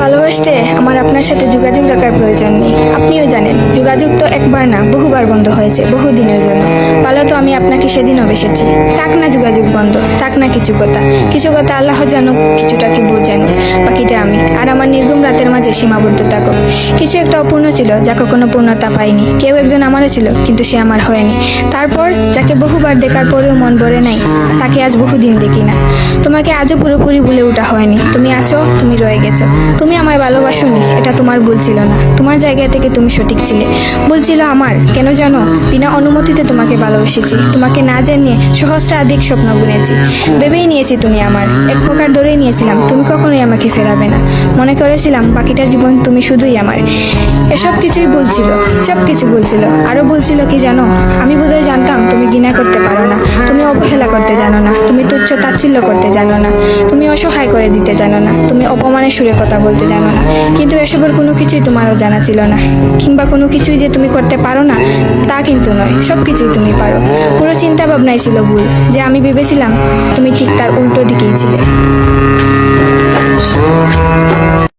ভালোবাসতে আমার আপনার সাথে যোগাযোগ রাখার প্রয়োজন নেই। আপনিও জানেন যোগাযোগ তো একবার না বহুবার বন্ধ হয়েছে, বহুদিনের জন্য। ভালো তো আমি আপনাকে সেদিনও বেসেছি। থাক না যোগাযোগ বন্ধ, থাক না কিছু কথা আল্লাহ জানুক, কিছুটা কি বোধ জানুক, বাকিটা আমি আর আমার নির্গুম রাতের মাঝে সীমাবদ্ধ থাকুক। কিছু একটা অপূর্ণ ছিল যা কখনো পূর্ণতা পায়নি। কেউ একজন আমারও ছিল, কিন্তু সে আমার হয়নি। তারপর যাকে বহুবার দেখার পরেও মন ভরে নাই, তাকে আজ বহুদিন দেখি না। তোমাকে আজও পুরোপুরি ভুলে ওঠা হয়নি। তুমি আছো, তুমি রয়ে গেছো। তুমি আমায় ভালোবাসোনি, এটা তোমার ভুল ছিল না। তোমার জায়গা থেকে তুমি সঠিক ছিলে। ভুল ছিল আমার। কেন জানো? বিনা অনুমতিতে তোমাকে ভালোবেসেছি। তোমাকে না জানিয়ে সহস্রাধিক স্বপ্ন বুনেছি। ভেবেই নিয়েছি তুমি আমার, এক প্রকার ধরেই নিয়েছিলাম তুমি কখনোই আমাকে ফেরাবে না। মনে করেছিলাম বাকিটা জীবন তুমি শুধুই আমার। এসব কিছুই ভুল ছিল, সব কিছু ভুল ছিল। আরো ভুল ছিল কি জানো? আমি বোধহয় জানতাম তুমি ঘৃণা করতে পারো না, তুমি অবহেলা করতে জানো না, তুমি তুচ্ছ তাচ্ছিল্য করতে জানো না, তুমি অসহায় করে দিতে জানো না, তুমি অপমানের সুরে কথা বলতে জানো না। কিন্তু এসবের কোনো কিছুই তোমারও জানা ছিল না, কিংবা কোনো কিছুই যে তুমি করতে পারো না তা কিন্তু নয়। সব কিছুই তুমি পারো। পুরো চিন্তা ভাবনাই ছিল ভুল। যে আমি ভেবেছিলাম তুমি ঠিক তার উল্টো দিকেই ছিলে।